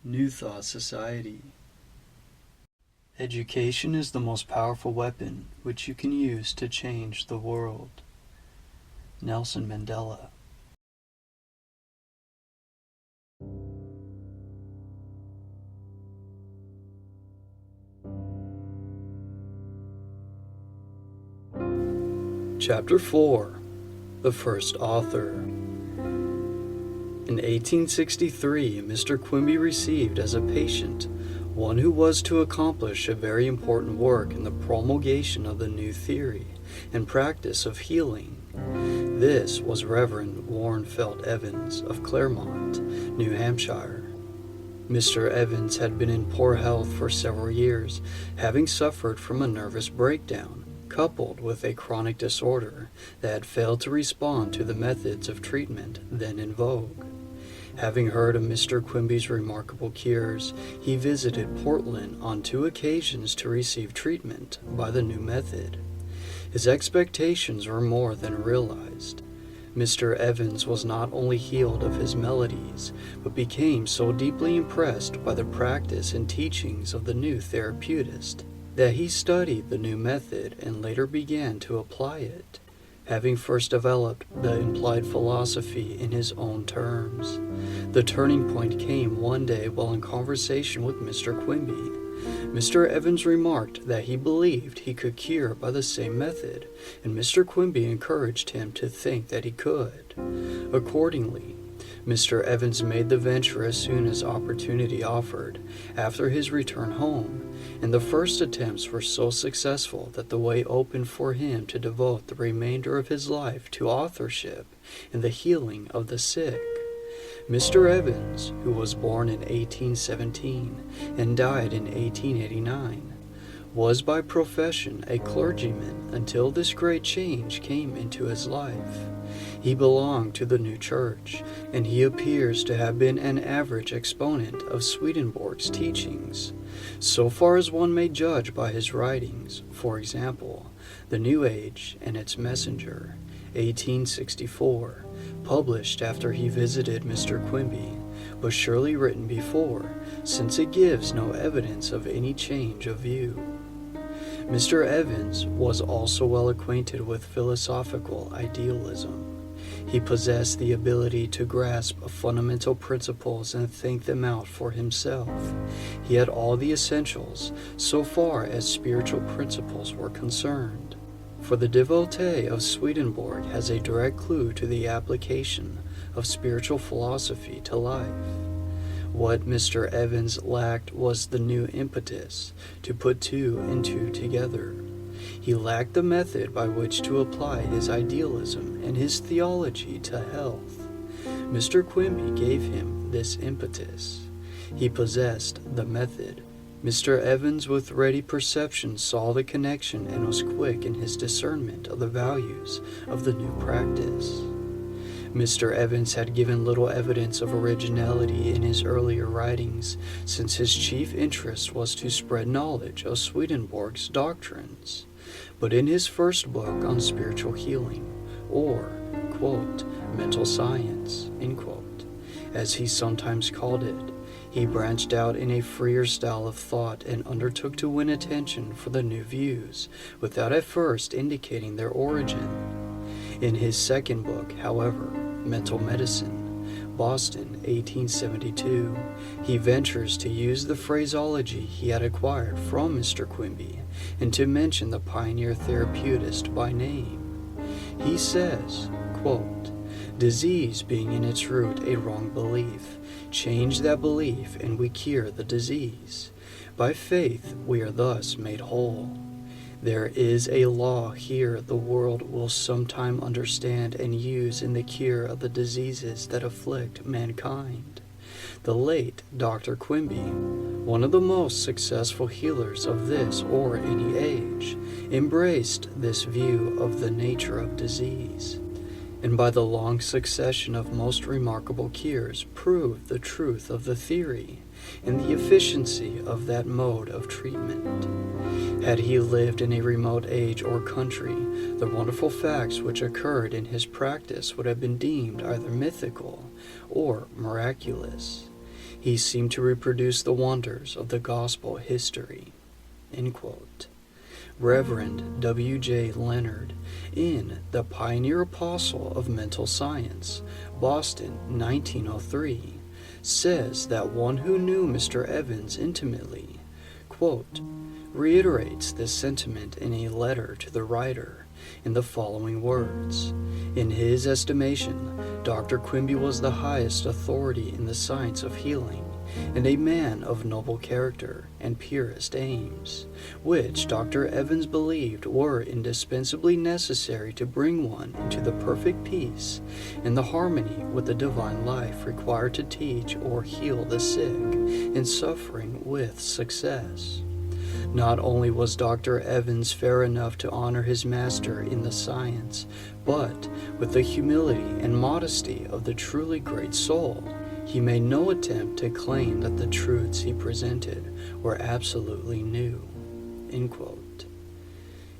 New Thought Society. Education is the most powerful weapon which you can use to change the world. Nelson Mandela. Chapter 4. The First Author. In 1863, Mr. Quimby received as a patient one who was to accomplish a very important work in the promulgation of the new theory and practice of healing. This was Reverend Warren Felt Evans of Claremont, New Hampshire. Mr. Evans had been in poor health for several years, having suffered from a nervous breakdown, coupled with a chronic disorder that had failed to respond to the methods of treatment then in vogue. Having heard of Mr. Quimby's remarkable cures, he visited Portland on 2 occasions to receive treatment by the new method. His expectations were more than realized. Mr. Evans was not only healed of his maladies, but became so deeply impressed by the practice and teachings of the new therapeutist that he studied the new method and later began to apply it, having first developed the implied philosophy in his own terms. The turning point came one day while in conversation with Mr. Quimby. Mr. Evans remarked that he believed he could cure by the same method, and Mr. Quimby encouraged him to think that he could. Accordingly, Mr. Evans made the venture as soon as opportunity offered, after his return home, and the first attempts were so successful that the way opened for him to devote the remainder of his life to authorship and the healing of the sick. Mr. Evans, who was born in 1817 and died in 1889, was by profession a clergyman until this great change came into his life. He belonged to the new church, and he appears to have been an average exponent of Swedenborg's teachings, so far as one may judge by his writings. For example, The New Age and Its Messenger, 1864, published after he visited Mr. Quimby, but surely written before, since it gives no evidence of any change of view. Mr. Evans was also well acquainted with philosophical idealism. He possessed the ability to grasp fundamental principles and think them out for himself. He had all the essentials so far as spiritual principles were concerned. For the devotee of Swedenborg has a direct clue to the application of spiritual philosophy to life. What Mr. Evans lacked was the new impetus to put 2 and 2 together. He lacked the method by which to apply his idealism and his theology to health. Mr. Quimby gave him this impetus. He possessed the method. Mr. Evans, with ready perception, saw the connection and was quick in his discernment of the values of the new practice. Mr. Evans had given little evidence of originality in his earlier writings, since his chief interest was to spread knowledge of Swedenborg's doctrines. But in his first book on spiritual healing, or, quote, mental science, end quote, as he sometimes called it, he branched out in a freer style of thought and undertook to win attention for the new views, without at first indicating their origin. In his second book, however, Mental Medicine, Boston, 1872, he ventures to use the phraseology he had acquired from Mr. Quimby and to mention the pioneer therapeutist by name. He says, quote, disease being in its root a wrong belief, change that belief and we cure the disease. By faith we are thus made whole. There is a law here the world will sometime understand and use in the cure of the diseases that afflict mankind. The late Dr. Quimby, one of the most successful healers of this or any age, embraced this view of the nature of disease, and by the long succession of most remarkable cures proved the truth of the theory and the efficiency of that mode of treatment. Had he lived in a remote age or country, the wonderful facts which occurred in his practice would have been deemed either mythical or miraculous. He seemed to reproduce the wonders of the gospel history." End quote. Reverend W. J. Leonard, in The Pioneer Apostle of Mental Science, Boston, 1903, says that one who knew Mr. Evans intimately, quote, reiterates this sentiment in a letter to the writer in the following words. In his estimation, Dr. Quimby was the highest authority in the science of healing, and a man of noble character and purest aims, which Dr. Evans believed were indispensably necessary to bring one into the perfect peace and the harmony with the divine life required to teach or heal the sick and suffering with success. Not only was Dr. Evans fair enough to honor his master in the science, but with the humility and modesty of the truly great soul, he made no attempt to claim that the truths he presented were absolutely new. End quote.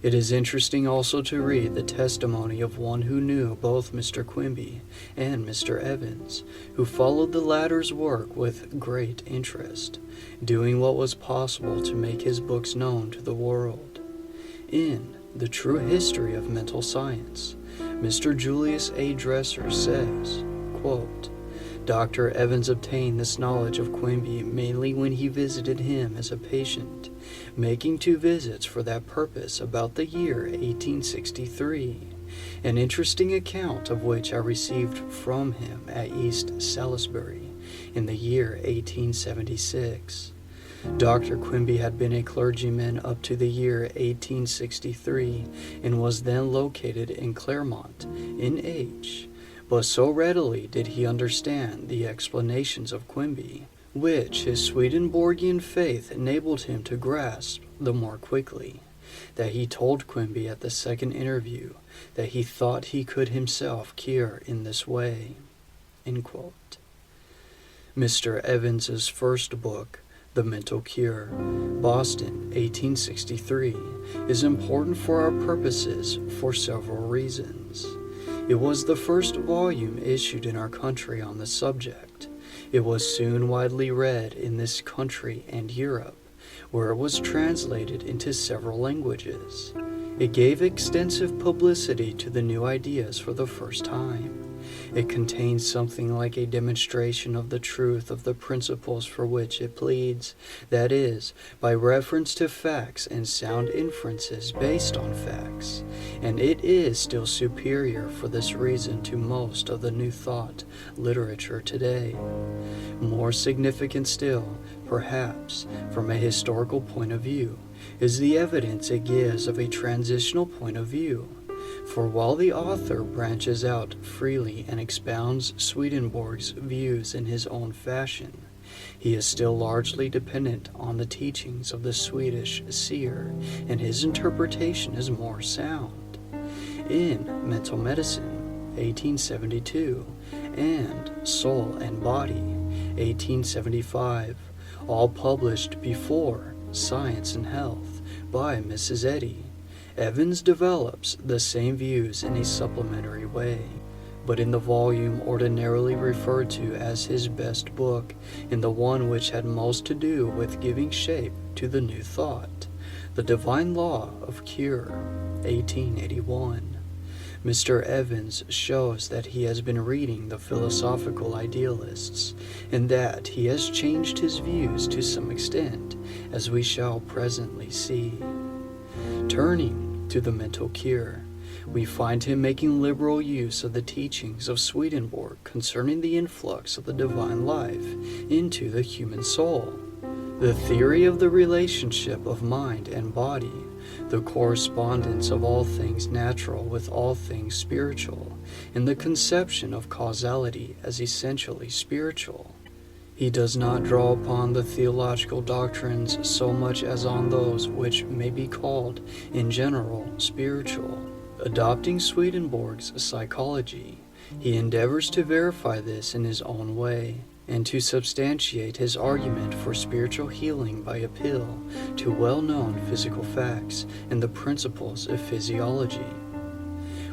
It is interesting also to read the testimony of one who knew both Mr. Quimby and Mr. Evans, who followed the latter's work with great interest, doing what was possible to make his books known to the world. In The True History of Mental Science, Mr. Julius A. Dresser says, quote, Dr. Evans obtained this knowledge of Quimby mainly when he visited him as a patient, making 2 visits for that purpose about the year 1863, an interesting account of which I received from him at East Salisbury in the year 1876. Dr. Quimby had been a clergyman up to the year 1863 and was then located in Claremont, in H. But so readily did he understand the explanations of Quimby, which his Swedenborgian faith enabled him to grasp the more quickly, that he told Quimby at the second interview that he thought he could himself cure in this way. End quote. Mr. Evans's first book, The Mental Cure, Boston, 1863, is important for our purposes for several reasons. It was the first volume issued in our country on the subject. It was soon widely read in this country and Europe, where it was translated into several languages. It gave extensive publicity to the new ideas for the first time. It contains something like a demonstration of the truth of the principles for which it pleads, that is, by reference to facts and sound inferences based on facts, and it is still superior for this reason to most of the New Thought literature today. More significant still, perhaps, from a historical point of view, is the evidence it gives of a transitional point of view. For while the author branches out freely and expounds Swedenborg's views in his own fashion, he is still largely dependent on the teachings of the Swedish seer, and his interpretation is more sound. In Mental Medicine, 1872, and Soul and Body, 1875, all published before Science and Health by Mrs. Eddy, Evans develops the same views in a supplementary way, but in the volume ordinarily referred to as his best book, in the one which had most to do with giving shape to the new thought, The Divine Law of Cure, 1881. Mr. Evans shows that he has been reading the philosophical idealists, and that he has changed his views to some extent, as we shall presently see. Turning to The Mental Cure, we find him making liberal use of the teachings of Swedenborg concerning the influx of the divine life into the human soul, the theory of the relationship of mind and body, the correspondence of all things natural with all things spiritual, and the conception of causality as essentially spiritual. He does not draw upon the theological doctrines so much as on those which may be called, in general, spiritual. Adopting Swedenborg's psychology, he endeavors to verify this in his own way, and to substantiate his argument for spiritual healing by appeal to well-known physical facts and the principles of physiology.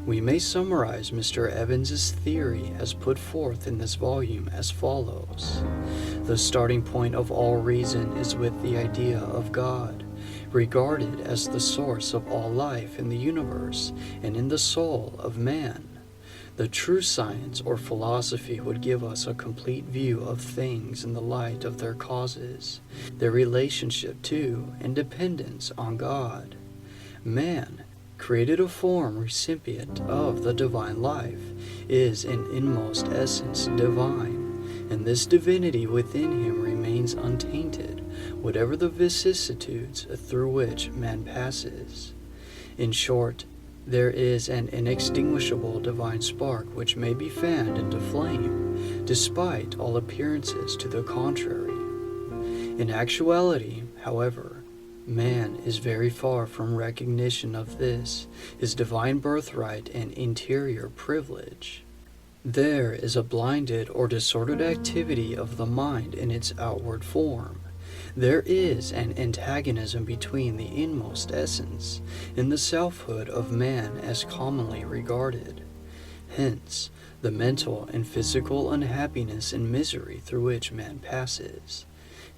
We may summarize Mr. Evans's theory as put forth in this volume as follows. The starting point of all reason is with the idea of God, regarded as the source of all life in the universe and in the soul of man. The true science or philosophy would give us a complete view of things in the light of their causes, their relationship to and dependence on God. Man, created a form recipient of the divine life, is in inmost essence divine, and this divinity within him remains untainted, whatever the vicissitudes through which man passes. In short, there is an inextinguishable divine spark which may be fanned into flame, despite all appearances to the contrary. In actuality, however, man is very far from recognition of this, his divine birthright and interior privilege. There is a blinded or disordered activity of the mind in its outward form. There is an antagonism between the inmost essence and the selfhood of man as commonly regarded. Hence, the mental and physical unhappiness and misery through which man passes.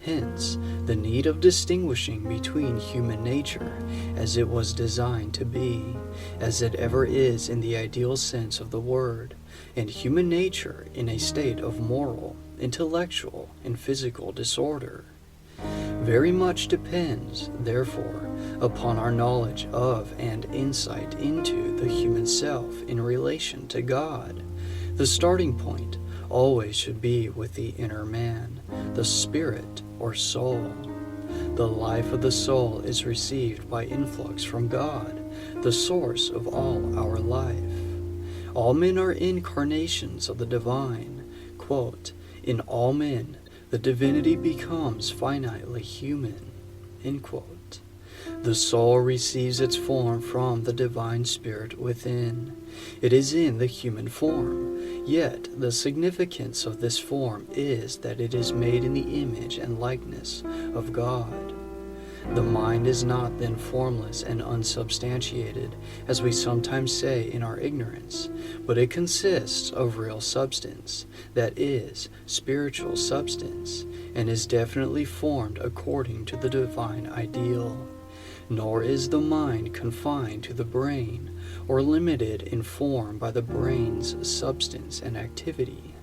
Hence, the need of distinguishing between human nature, as it was designed to be, as it ever is in the ideal sense of the word, and human nature in a state of moral, intellectual, and physical disorder. Very much depends, therefore, upon our knowledge of and insight into the human self in relation to God. The starting point always should be with the inner man, the spirit or soul. The life of the soul is received by influx from God, the source of all our life. All men are incarnations of the divine. Quote, "In all men, the divinity becomes finitely human." End quote. The soul receives its form from the divine spirit within. It is in the human form, yet the significance of this form is that it is made in the image and likeness of God. The mind is not then formless and unsubstantiated, as we sometimes say in our ignorance, but it consists of real substance, that is, spiritual substance, and is definitely formed according to the divine ideal. Nor is the mind confined to the brain, or limited in form by the brain's substance and activity.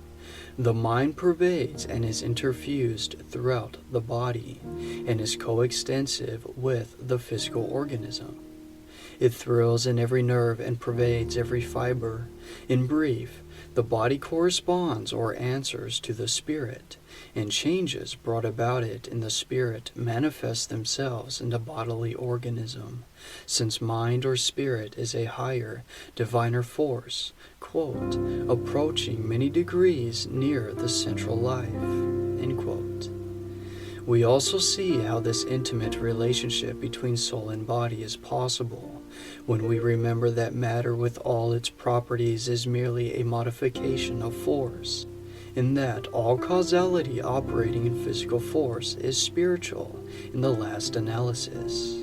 The mind pervades and is interfused throughout the body, and is coextensive with the physical organism. It thrills in every nerve and pervades every fiber. In brief, the body corresponds or answers to the spirit, and changes brought about it in the spirit manifest themselves in the bodily organism, since mind or spirit is a higher, diviner force, quote, approaching many degrees near the central life, end quote. We also see how this intimate relationship between soul and body is possible when we remember that matter with all its properties is merely a modification of force, in that all causality operating in physical force is spiritual in the last analysis.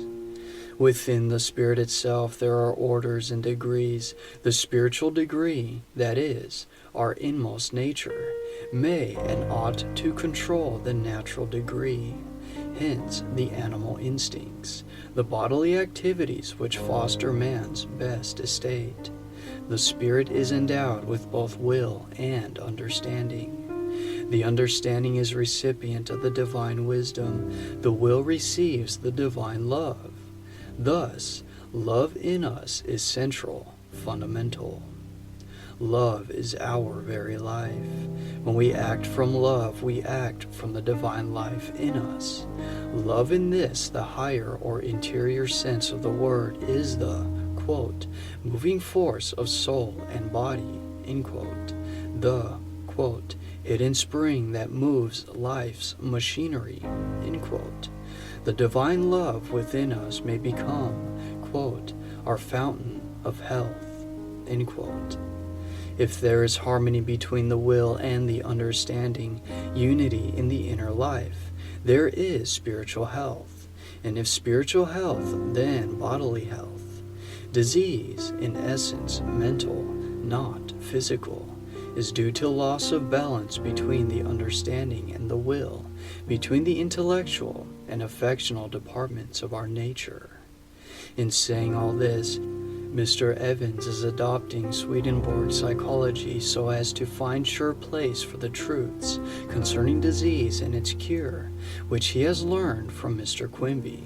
Within the spirit itself there are orders and degrees. The spiritual degree, that is, our inmost nature, may and ought to control the natural degree, hence the animal instincts, the bodily activities which foster man's best estate. The spirit is endowed with both will and understanding. The understanding is recipient of the divine wisdom. The will receives the divine love. Thus, love in us is central, fundamental. Love is our very life. When we act from love, we act from the divine life in us. Love in this, the higher or interior sense of the word, is the, quote, moving force of soul and body, end quote. The, quote, hidden spring that moves life's machinery, end quote. The divine love within us may become, quote, our fountain of health, end quote. If there is harmony between the will and the understanding, unity in the inner life, there is spiritual health. And if spiritual health, then bodily health. Disease, in essence, mental, not physical. is due to loss of balance between the understanding and the will, between the intellectual and affectional departments of our nature. In saying all this, Mr. Evans is adopting Swedenborg psychology so as to find sure place for the truths concerning disease and its cure, which he has learned from Mr. Quimby.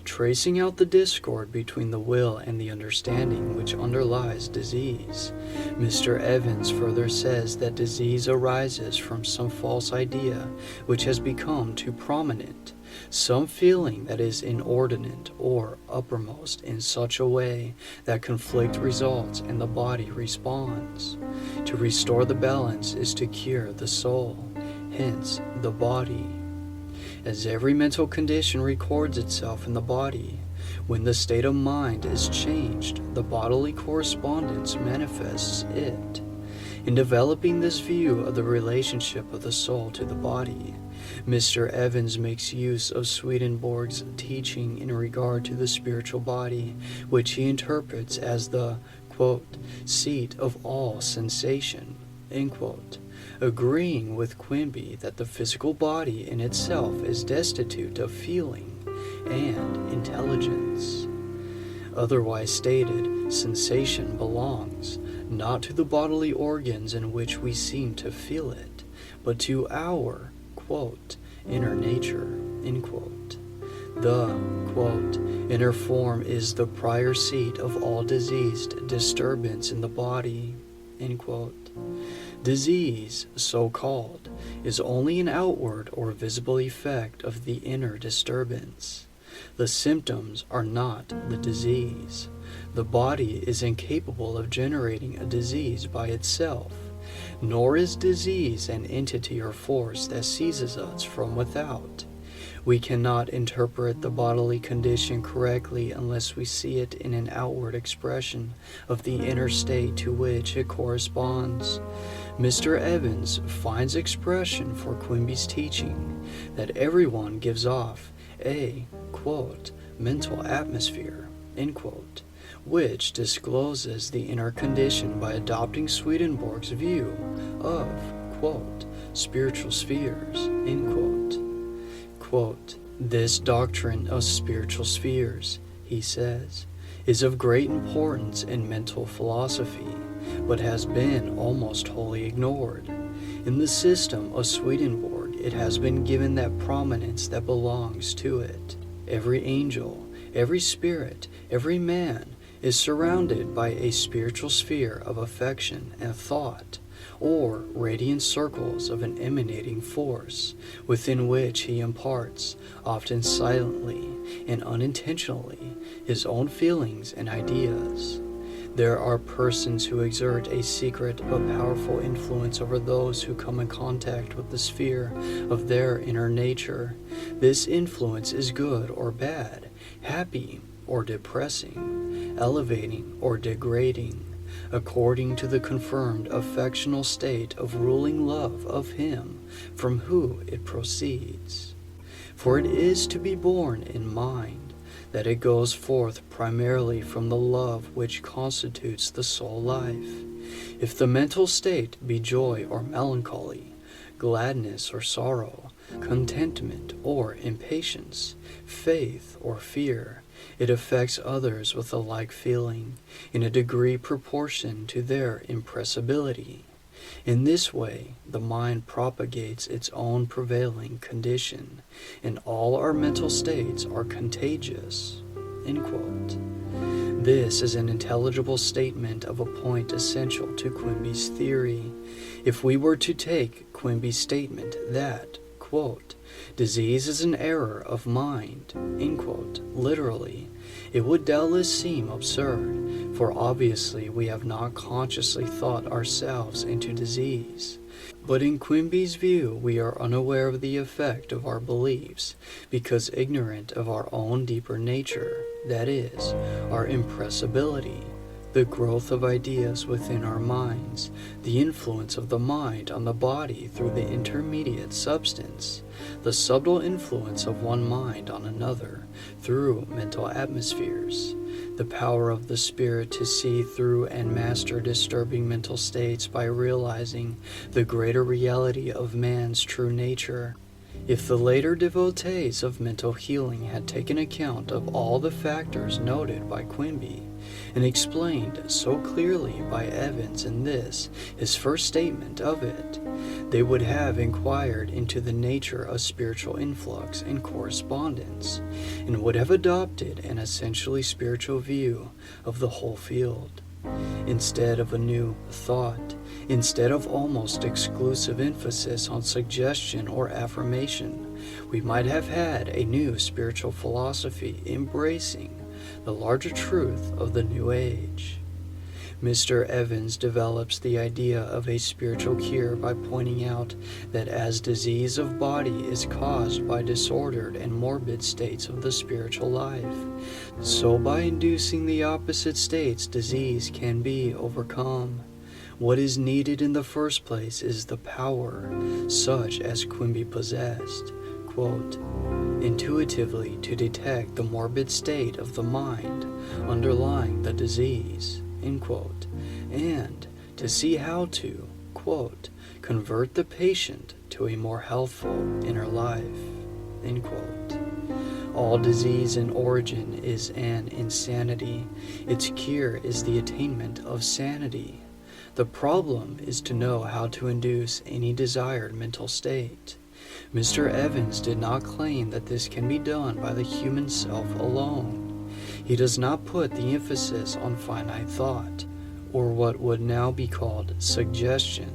Tracing out the discord between the will and the understanding which underlies disease, Mr. Evans further says that disease arises from some false idea which has become too prominent, some feeling that is inordinate or uppermost in such a way that conflict results and the body responds. To restore the balance is to cure the soul, hence the body. As every mental condition records itself in the body, when the state of mind is changed, the bodily correspondence manifests it. In developing this view of the relationship of the soul to the body, Mr. Evans makes use of Swedenborg's teaching in regard to the spiritual body, which he interprets as the, quote, seat of all sensation, end quote, agreeing with Quimby that the physical body in itself is destitute of feeling and intelligence. Otherwise stated, sensation belongs not to the bodily organs in which we seem to feel it, but to our, quote, inner nature, end quote. The, quote, inner form is the prior seat of all diseased disturbance in the body, end quote. Disease, so called, is only an outward or visible effect of the inner disturbance. The symptoms are not the disease. The body is incapable of generating a disease by itself, nor is disease an entity or force that seizes us from without. We cannot interpret the bodily condition correctly unless we see it in an outward expression of the inner state to which it corresponds. Mr. Evans finds expression for Quimby's teaching that everyone gives off a, quote, mental atmosphere, end quote, which discloses the inner condition by adopting Swedenborg's view of, quote, spiritual spheres, end quote. Quote, this doctrine of spiritual spheres, he says, is of great importance in mental philosophy, but has been almost wholly ignored. In the system of Swedenborg, it has been given that prominence that belongs to it. Every angel, every spirit, every man is surrounded by a spiritual sphere of affection and thought, or radiant circles of an emanating force, within which he imparts, often silently and unintentionally, his own feelings and ideas. There are persons who exert a secret but powerful influence over those who come in contact with the sphere of their inner nature. This influence is good or bad, happy or depressing, elevating or degrading, according to the confirmed affectional state of ruling love of him from whom it proceeds. For it is to be born in mind, that it goes forth primarily from the love which constitutes the soul life. If the mental state be joy or melancholy, gladness or sorrow, contentment or impatience, faith or fear, it affects others with a like feeling, in a degree proportioned to their impressibility. In this way, the mind propagates its own prevailing condition, and all our mental states are contagious. End quote. This is an intelligible statement of a point essential to Quimby's theory. If we were to take Quimby's statement that, quote, disease is an error of mind, end quote, literally, it would doubtless seem absurd, for obviously we have not consciously thought ourselves into disease. But in Quimby's view, we are unaware of the effect of our beliefs, because ignorant of our own deeper nature, that is, our impressibility, the growth of ideas within our minds, the influence of the mind on the body through the intermediate substance, the subtle influence of one mind on another through mental atmospheres, The power of the Spirit to see through and master disturbing mental states by realizing the greater reality of man's true nature. If the later devotees of mental healing had taken account of all the factors noted by Quimby and explained so clearly by Evans in this, his first statement of it, they would have inquired into the nature of spiritual influx and correspondence, and would have adopted an essentially spiritual view of the whole field. Instead of a new thought, instead of almost exclusive emphasis on suggestion or affirmation, we might have had a new spiritual philosophy embracing the larger truth of the New Age. Mr. Evans develops the idea of a spiritual cure by pointing out that as disease of body is caused by disordered and morbid states of the spiritual life, so by inducing the opposite states disease can be overcome. What is needed in the first place is the power, such as Quimby possessed, quote, intuitively to detect the morbid state of the mind underlying the disease, end quote, and to see how to, quote, convert the patient to a more healthful inner life, end quote. All disease in origin is an insanity. Its cure is the attainment of sanity. The problem is to know how to induce any desired mental state. Mr. Evans did not claim that this can be done by the human self alone. He does not put the emphasis on finite thought, or what would now be called suggestion.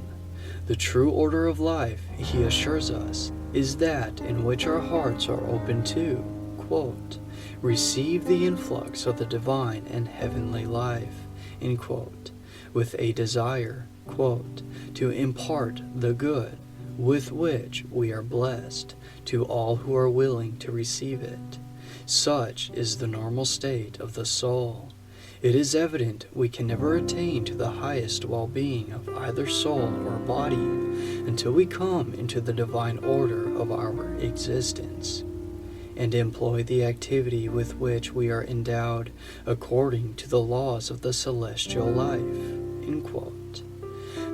The true order of life, he assures us, is that in which our hearts are open to, quote, receive the influx of the divine and heavenly life, end quote, with a desire, quote, to impart the good with which we are blessed to all who are willing to receive it. Such is the normal state of the soul. It is evident we can never attain to the highest well-being of either soul or body until we come into the divine order of our existence and employ the activity with which we are endowed according to the laws of the celestial life, end quote.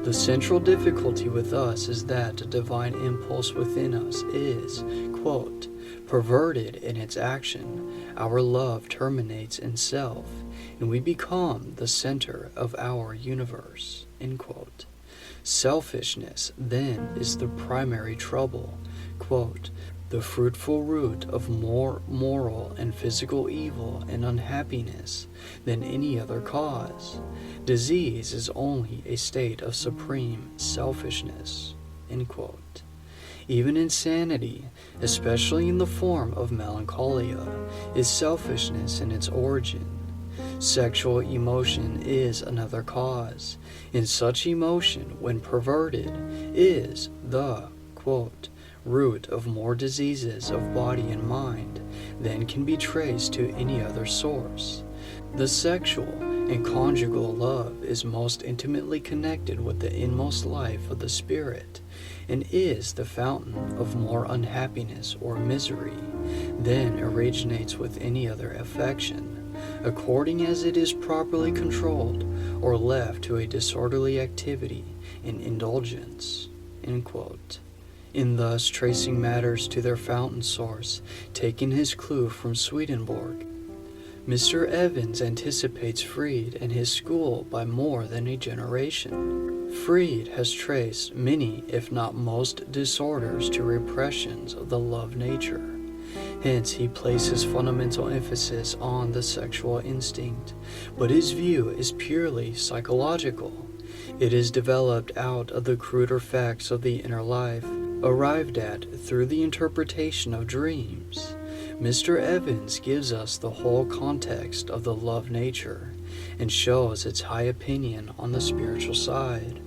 The central difficulty with us is that a divine impulse within us is, quote, perverted in its action. Our love terminates in self, and we become the center of our universe, end quote. Selfishness, then, is the primary trouble, quote, the fruitful root of more moral and physical evil and unhappiness than any other cause. Disease is only a state of supreme selfishness, end quote. Even insanity, especially in the form of melancholia, is selfishness in its origin. Sexual emotion is another cause, and such emotion, when perverted, is the, quote, root of more diseases of body and mind than can be traced to any other source. The sexual and conjugal love is most intimately connected with the inmost life of the spirit, and is the fountain of more unhappiness or misery than originates with any other affection, according as it is properly controlled or left to a disorderly activity and indulgence, end quote. In thus tracing matters to their fountain source, taking his clue from Swedenborg, Mr. Evans anticipates Freud and his school by more than a generation. Freud has traced many, if not most, disorders to repressions of the love nature. Hence, he places fundamental emphasis on the sexual instinct, but his view is purely psychological. It is developed out of the cruder facts of the inner life, arrived at through the interpretation of dreams. Mr. Evans gives us the whole context of the love nature and shows its high opinion on the spiritual side.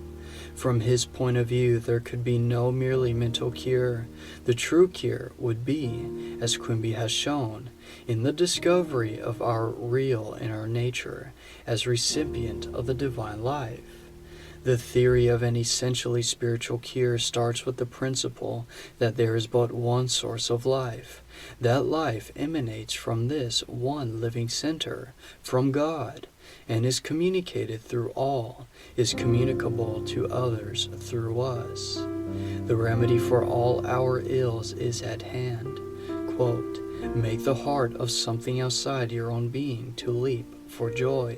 From his point of view, there could be no merely mental cure. The true cure would be, as Quimby has shown, in the discovery of our real inner nature as recipient of the divine life. The theory of an essentially spiritual cure starts with the principle that there is but one source of life. That life emanates from this one living center, from God, and is communicated through all, is communicable to others through us. The remedy for all our ills is at hand. Quote, "Make the heart of something outside your own being to leap for joy.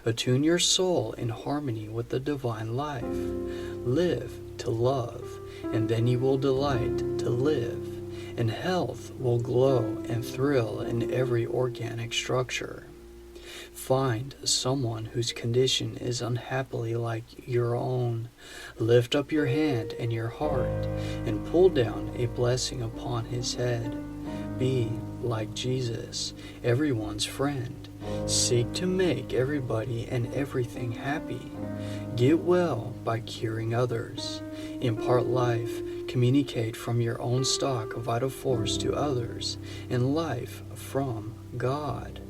Attune your soul in harmony with the divine life. Live to love, and then you will delight to live, and health will glow and thrill in every organic structure. Find someone whose condition is unhappily like your own. Lift up your hand and your heart, and pull down a blessing upon his head. Be like Jesus, everyone's friend. Seek to make everybody and everything happy. Get well by curing others. Impart life. Communicate from your own stock of vital force to others, and life from God."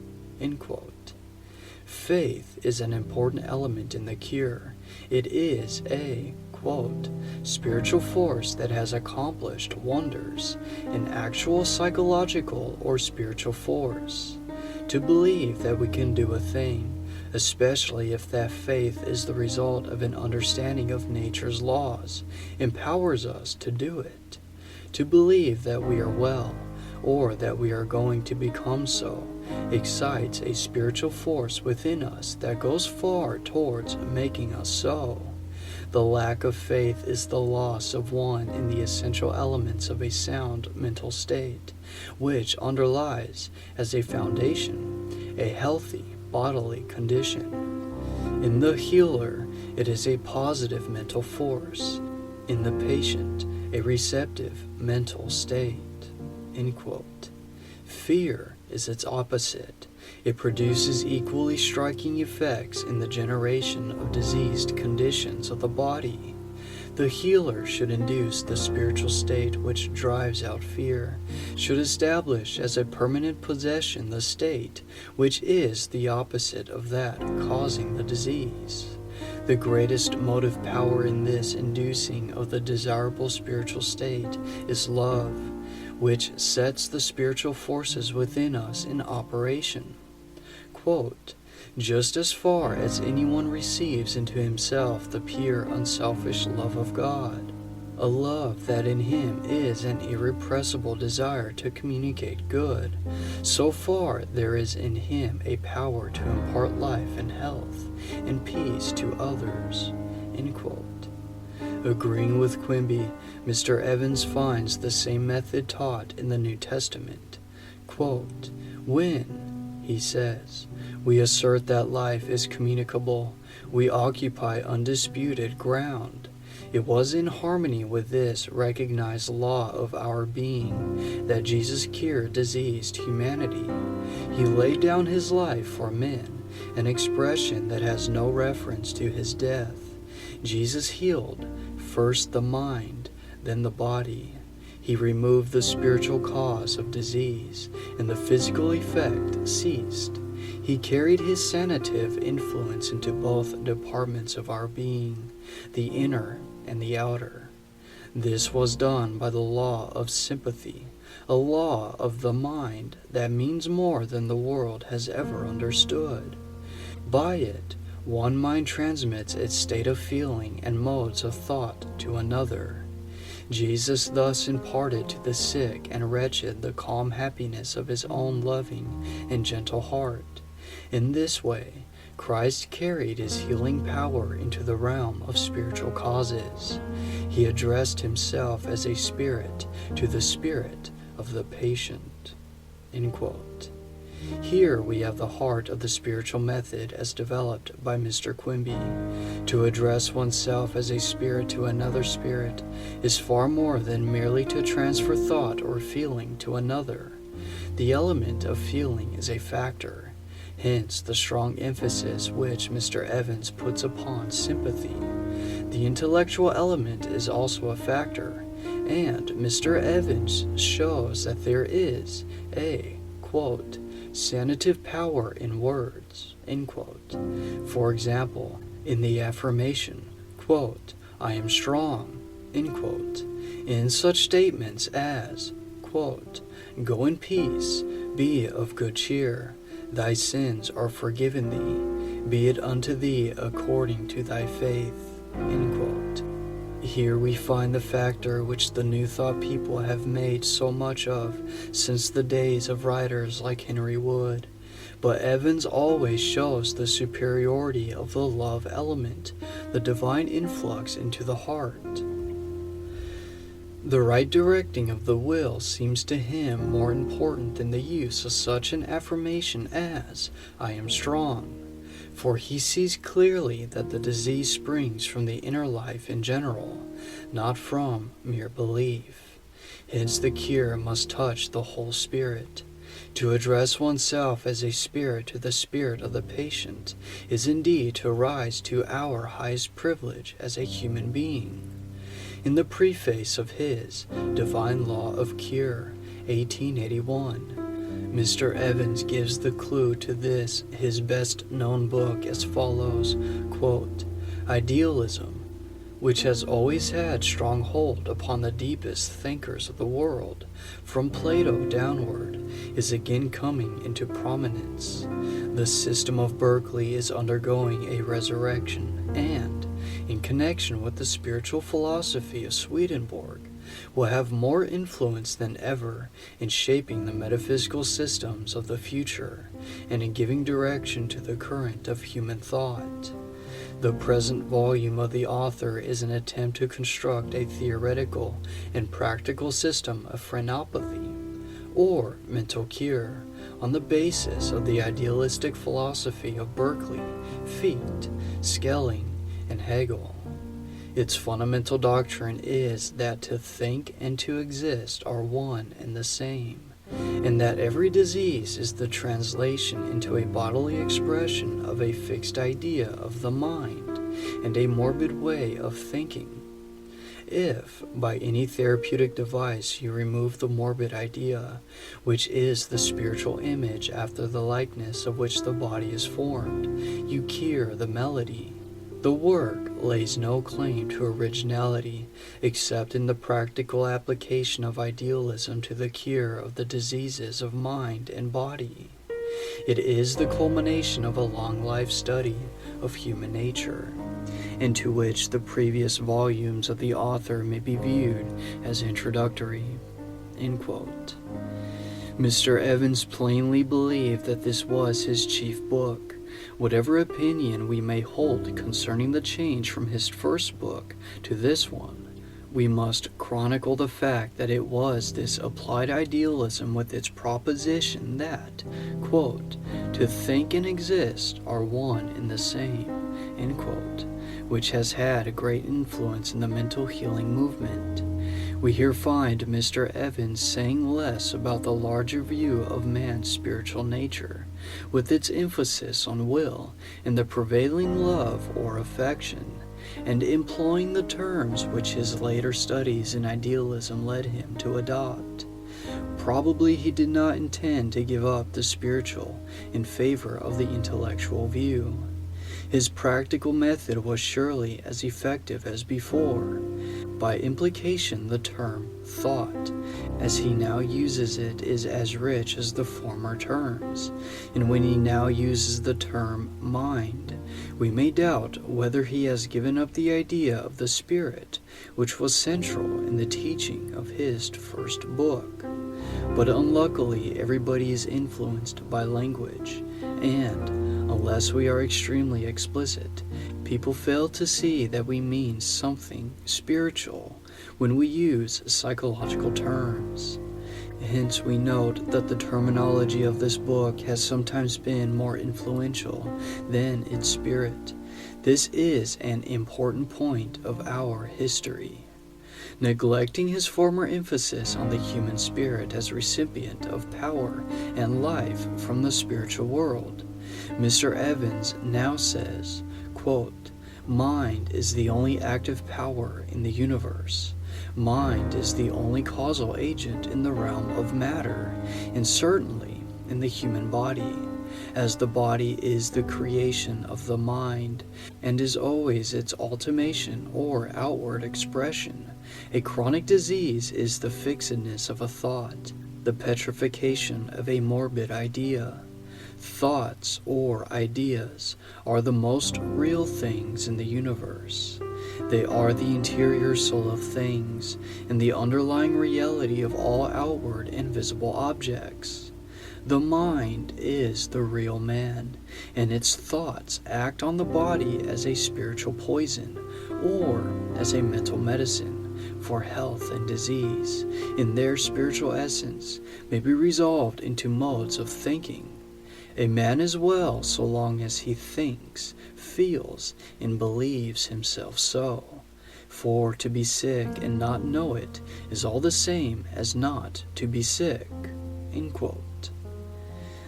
End quote. Faith is an important element in the cure. It is a, quote, "spiritual force that has accomplished wonders, an actual psychological or spiritual force." To believe that we can do a thing, especially if that faith is the result of an understanding of nature's laws, empowers us to do it. To believe that we are well, or that we are going to become so, excites a spiritual force within us that goes far towards making us so. The lack of faith is the loss of one in the essential elements of a sound mental state, which underlies, as a foundation, a healthy bodily condition. In the healer, it is a positive mental force. In the patient, a receptive mental state. End quote. Fear is its opposite. It produces equally striking effects in the generation of diseased conditions of the body. The healer should induce the spiritual state which drives out fear, should establish as a permanent possession the state which is the opposite of that causing the disease. The greatest motive power in this inducing of the desirable spiritual state is love, which sets the spiritual forces within us in operation. Quote, "Just as far as anyone receives into himself the pure, unselfish love of God, a love that in him is an irrepressible desire to communicate good, so far there is in him a power to impart life and health and peace to others." End quote. Agreeing with Quimby, Mr. Evans finds the same method taught in the New Testament. Quote, "When," he says, "we assert that life is communicable, we occupy undisputed ground. It was in harmony with this recognized law of our being that Jesus cured diseased humanity. He laid down his life for men, an expression that has no reference to his death. Jesus healed first the mind, then the body. He removed the spiritual cause of disease, and the physical effect ceased. He carried his sanative influence into both departments of our being, the inner and the outer. This was done by the law of sympathy, a law of the mind that means more than the world has ever understood. By it, one mind transmits its state of feeling and modes of thought to another. Jesus thus imparted to the sick and wretched the calm happiness of his own loving and gentle heart. In this way, Christ carried his healing power into the realm of spiritual causes. He addressed himself as a spirit to the spirit of the patient." End quote. Here we have the heart of the spiritual method as developed by Mr. Quimby. To address oneself as a spirit to another spirit is far more than merely to transfer thought or feeling to another. The element of feeling is a factor, hence the strong emphasis which Mr. Evans puts upon sympathy. The intellectual element is also a factor, and Mr. Evans shows that there is a, quote, "sanative power in words," end quote. For example, in the affirmation, quote, "I am strong," end quote, in such statements as, quote, "Go in peace, be of good cheer, thy sins are forgiven thee, be it unto thee according to thy faith," end quote. Here we find the factor which the New Thought people have made so much of since the days of writers like Henry Wood. But Evans always shows the superiority of the love element, the divine influx into the heart. The right directing of the will seems to him more important than the use of such an affirmation as, "I am strong," for he sees clearly that the disease springs from the inner life in general, not from mere belief. Hence the cure must touch the whole spirit. To address oneself as a spirit to the spirit of the patient is indeed to rise to our highest privilege as a human being. In the preface of his Divine Law of Cure, 1881, Mr. Evans gives the clue to this, his best-known book, as follows, quote, "Idealism, which has always had strong hold upon the deepest thinkers of the world, from Plato downward, is again coming into prominence. The system of Berkeley is undergoing a resurrection, and, in connection with the spiritual philosophy of Swedenborg, will have more influence than ever in shaping the metaphysical systems of the future and in giving direction to the current of human thought. The present volume of the author is an attempt to construct a theoretical and practical system of phrenopathy, or mental cure, on the basis of the idealistic philosophy of Berkeley, Fichte, Schelling, and Hegel. Its fundamental doctrine is that to think and to exist are one and the same, and that every disease is the translation into a bodily expression of a fixed idea of the mind and a morbid way of thinking. If, by any therapeutic device, you remove the morbid idea, which is the spiritual image after the likeness of which the body is formed, you cure the malady. The work lays no claim to originality, except in the practical application of idealism to the cure of the diseases of mind and body. It is the culmination of a long life study of human nature, into which the previous volumes of the author may be viewed as introductory." End quote. Mr. Evans plainly believed that this was his chief book. Whatever opinion we may hold concerning the change from his first book to this one, we must chronicle the fact that it was this applied idealism with its proposition that, quote, "to think and exist are one and the same," end quote, which has had a great influence in the mental healing movement. We here find Mr. Evans saying less about the larger view of man's spiritual nature, with its emphasis on will and the prevailing love or affection, and employing the terms which his later studies in idealism led him to adopt. Probably he did not intend to give up the spiritual in favor of the intellectual view. His practical method was surely as effective as before. By implication, the term thought, as he now uses it, is as rich as the former terms, and when he now uses the term mind, we may doubt whether he has given up the idea of the spirit, which was central in the teaching of his first book. But unluckily, everybody is influenced by language, and, unless we are extremely explicit, people fail to see that we mean something spiritual when we use psychological terms. Hence, we note that the terminology of this book has sometimes been more influential than its spirit. This is an important point of our history. Neglecting his former emphasis on the human spirit as recipient of power and life from the spiritual world, Mr. Evans now says, quote, "Mind is the only active power in the universe. Mind is the only causal agent in the realm of matter, and certainly in the human body. as the body is the creation of the mind, and is always its ultimation or outward expression. A chronic disease is the fixedness of a thought, the petrification of a morbid idea. Thoughts or ideas are the most real things in the universe. They are the interior soul of things and the underlying reality of all outward and visible objects. The mind is the real man, and its thoughts act on the body as a spiritual poison or as a mental medicine for health and disease. In their spiritual essence may be resolved into modes of thinking. A man is well so long as he thinks, feels, and believes himself so. For to be sick and not know it is all the same as not to be sick." End quote.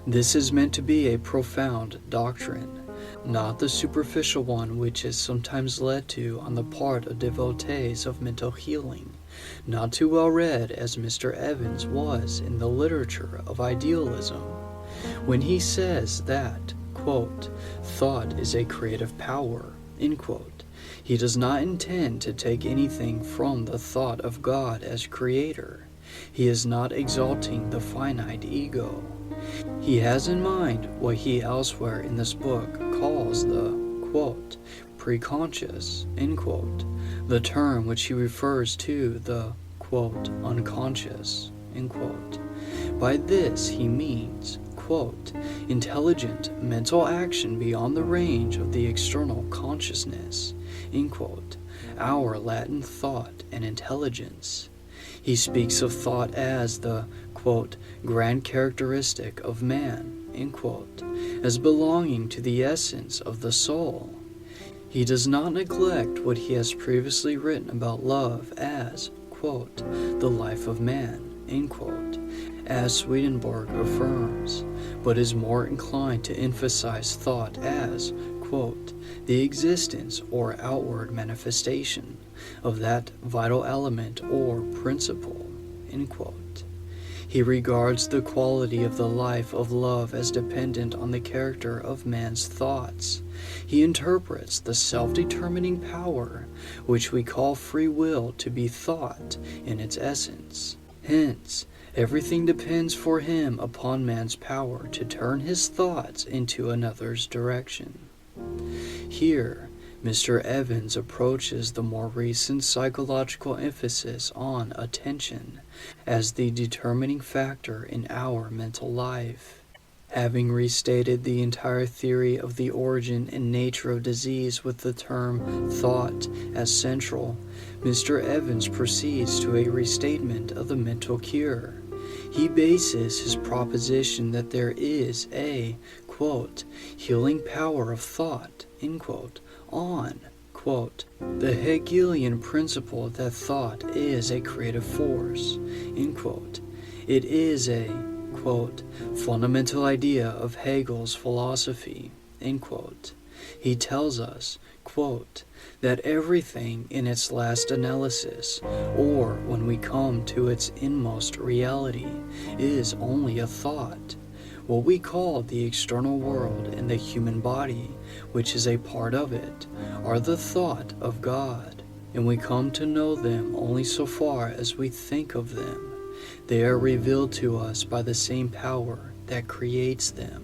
This is meant to be a profound doctrine, not the superficial one which is sometimes led to on the part of devotees of mental healing, not too well read as Mr. Evans was in the literature of idealism. When he says that, quote, "thought is a creative power," end quote, he does not intend to take anything from the thought of God as creator. He is not exalting the finite ego. He has in mind what he elsewhere in this book calls the, quote, preconscious, end quote, the term which he refers to the, quote, unconscious, end quote. By this he means, quote, intelligent mental action beyond the range of the external consciousness, end quote, our Latin thought and intelligence. He speaks of thought as the, quote, grand characteristic of man, end quote, as belonging to the essence of the soul. He does not neglect what he has previously written about love as, quote, the life of man, end quote, as Swedenborg affirms, but is more inclined to emphasize thought as, quote, the existence or outward manifestation of that vital element or principle, end quote. He regards the quality of the life of love as dependent on the character of man's thoughts. He interprets the self-determining power, which we call free will, to be thought in its essence. Hence, everything depends for him upon man's power to turn his thoughts into another's direction. Here, Mr. Evans approaches the more recent psychological emphasis on attention as the determining factor in our mental life. Having restated the entire theory of the origin and nature of disease with the term thought as central, Mr. Evans proceeds to a restatement of the mental cure. He bases his proposition that there is a, quote, healing power of thought, end quote, on, quote, the Hegelian principle that thought is a creative force, end quote. It is a, quote, fundamental idea of Hegel's philosophy, end quote. He tells us, quote, that everything in its last analysis, or when we come to its inmost reality, is only a thought. What we call the external world and the human body, which is a part of it, are the thought of God, and we come to know them only so far as we think of them. They are revealed to us by the same power that creates them.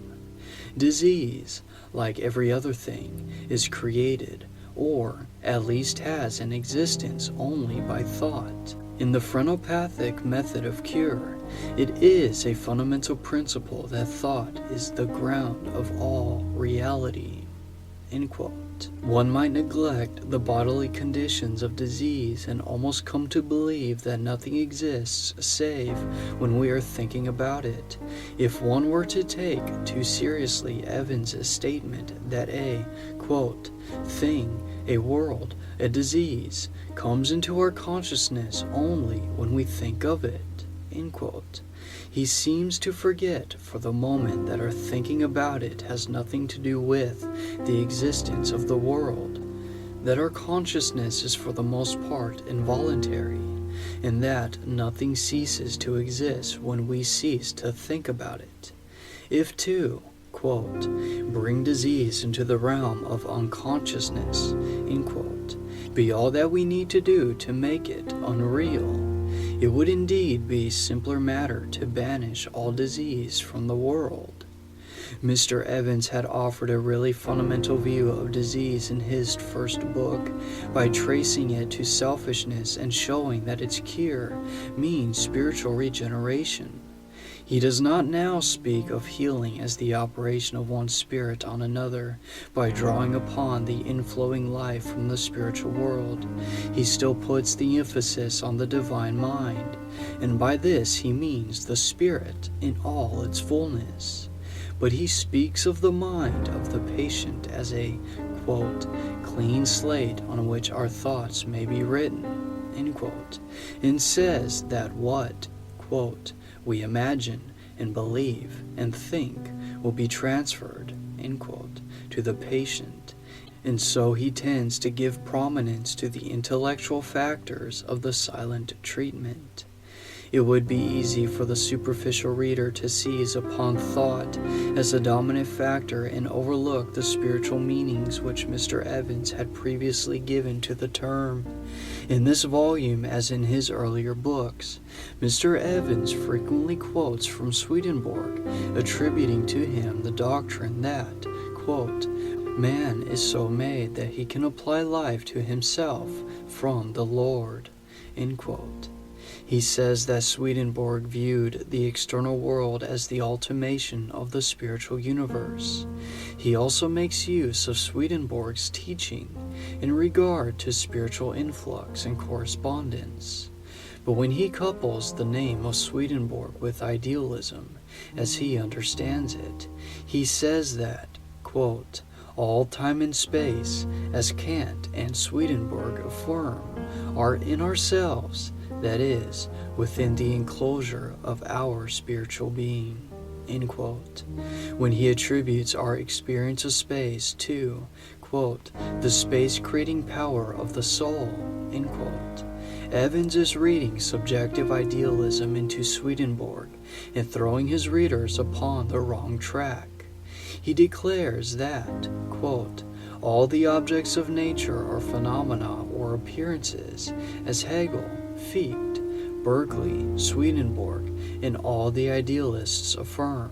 Disease, like every other thing, is created, or at least has an existence only by thought. In the phrenopathic method of cure, it is a fundamental principle that thought is the ground of all reality. End quote. One might neglect the bodily conditions of disease and almost come to believe that nothing exists save when we are thinking about it. If one were to take too seriously Evans's statement that a, quote, thing, a world, a disease, comes into our consciousness only when we think of it, end quote, he seems to forget for the moment that our thinking about it has nothing to do with the existence of the world, that our consciousness is for the most part involuntary, and that nothing ceases to exist when we cease to think about it. If to, quote, bring disease into the realm of unconsciousness, end quote, be all that we need to do to make it unreal. It would indeed be simpler matter to banish all disease from the world. Mr. Evans had offered a really fundamental view of disease in his first book by tracing it to selfishness and showing that its cure means spiritual regeneration. He does not now speak of healing as the operation of one spirit on another by drawing upon the inflowing life from the spiritual world. He still puts the emphasis on the divine mind, and by this he means the spirit in all its fullness. But he speaks of the mind of the patient as a, quote, clean slate on which our thoughts may be written, end quote, and says that what, quote, we imagine and believe and think will be transferred, end quote, to the patient. And so he tends to give prominence to the intellectual factors of the silent treatment. It would be easy for the superficial reader to seize upon thought as the dominant factor and overlook the spiritual meanings which Mr. Evans had previously given to the term. In this volume, as in his earlier books, Mr. Evans frequently quotes from Swedenborg, attributing to him the doctrine that, quote, man is so made that he can apply life to himself from the Lord, end quote. He says that Swedenborg viewed the external world as the ultimation of the spiritual universe. He also makes use of Swedenborg's teaching in regard to spiritual influx and correspondence. But when he couples the name of Swedenborg with idealism, as he understands it, he says that, quote, all time and space, as Kant and Swedenborg affirm, are in ourselves, that is, within the enclosure of our spiritual being, end quote. When he attributes our experience of space to, quote, the space-creating power of the soul, end quote, Evans is reading subjective idealism into Swedenborg and throwing his readers upon the wrong track. He declares that, quote, all the objects of nature are phenomena or appearances, as Hegel, Fichte, Berkeley, Swedenborg, and all the idealists affirm,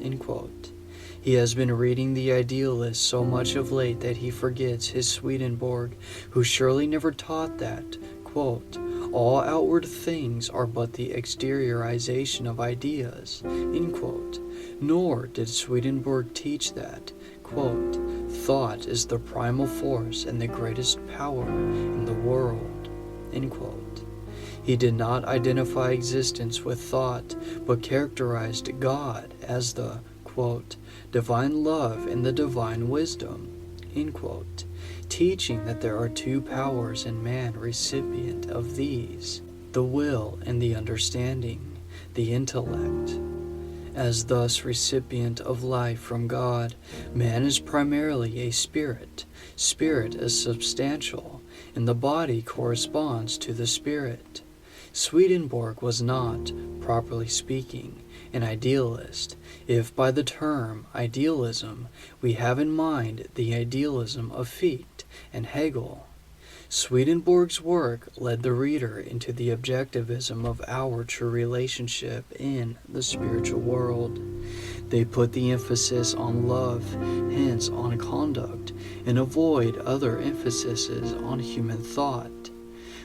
end quote. He has been reading the idealists so much of late that he forgets his Swedenborg, who surely never taught that, quote, all outward things are but the exteriorization of ideas, end quote. Nor did Swedenborg teach that, quote, thought is the primal force and the greatest power in the world, end quote. He did not identify existence with thought, but characterized God as the, quote, divine love and the divine wisdom, end quote, teaching that there are two powers in man recipient of these, the will and the understanding, the intellect. As thus recipient of life from God, man is primarily a spirit. Spirit is substantial, and the body corresponds to the spirit. Swedenborg was not, properly speaking, an idealist, if by the term idealism we have in mind the idealism of Fichte and Hegel. Swedenborg's work led the reader into the objectivism of our true relationship in the spiritual world. They put the emphasis on love, hence on conduct, and avoid other emphases on human thought.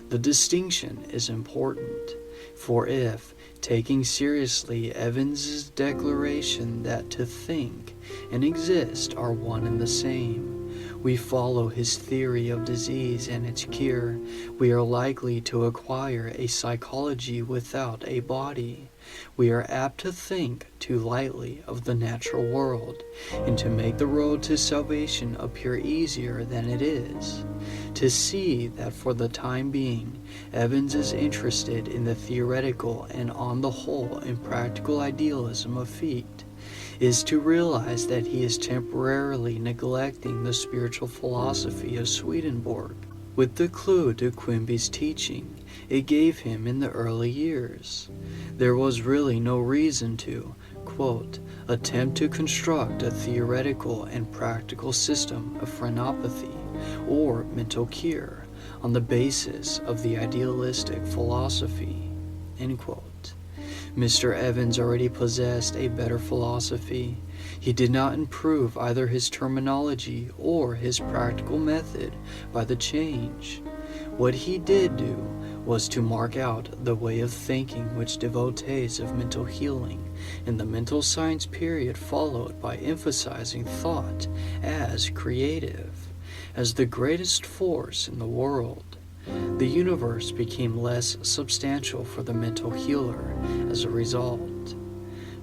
The distinction is important, for if, taking seriously Evans's declaration that to think and exist are one and the same, we follow his theory of disease and its cure, we are likely to acquire a psychology without a body. We are apt to think too lightly of the natural world, and to make the road to salvation appear easier than it is. To see that for the time being, Evans is interested in the theoretical and on the whole impractical idealism of Fichte, is to realize that he is temporarily neglecting the spiritual philosophy of Swedenborg. With the clue to Quimby's teaching it gave him in the early years, there was really no reason to, quote, attempt to construct a theoretical and practical system of phrenopathy or mental cure on the basis of the idealistic philosophy, end quote. Mr. Evans already possessed a better philosophy. He did not improve either his terminology or his practical method by the change. What he did do was to mark out the way of thinking which devotees of mental healing in the mental science period followed by emphasizing thought as creative, as the greatest force in the world. The universe became less substantial for the mental healer as a result.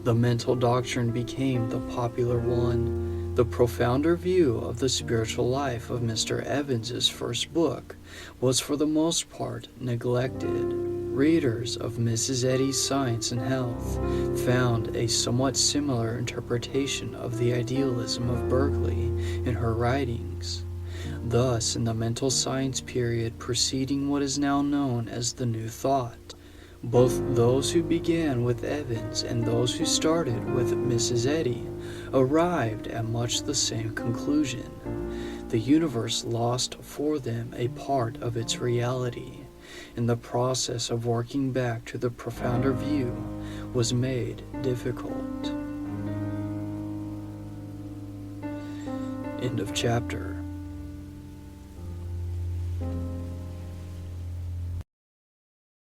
The mental doctrine became the popular one. The profounder view of the spiritual life of Mr. Evans's first book was for the most part neglected. Readers of Mrs. Eddy's Science and Health found a somewhat similar interpretation of the idealism of Berkeley in her writings. Thus, in the mental science period preceding what is now known as the New Thought, both those who began with Evans and those who started with Mrs. Eddy arrived at much the same conclusion. The universe lost for them a part of its reality, and the process of working back to the profounder view was made difficult. End of chapter.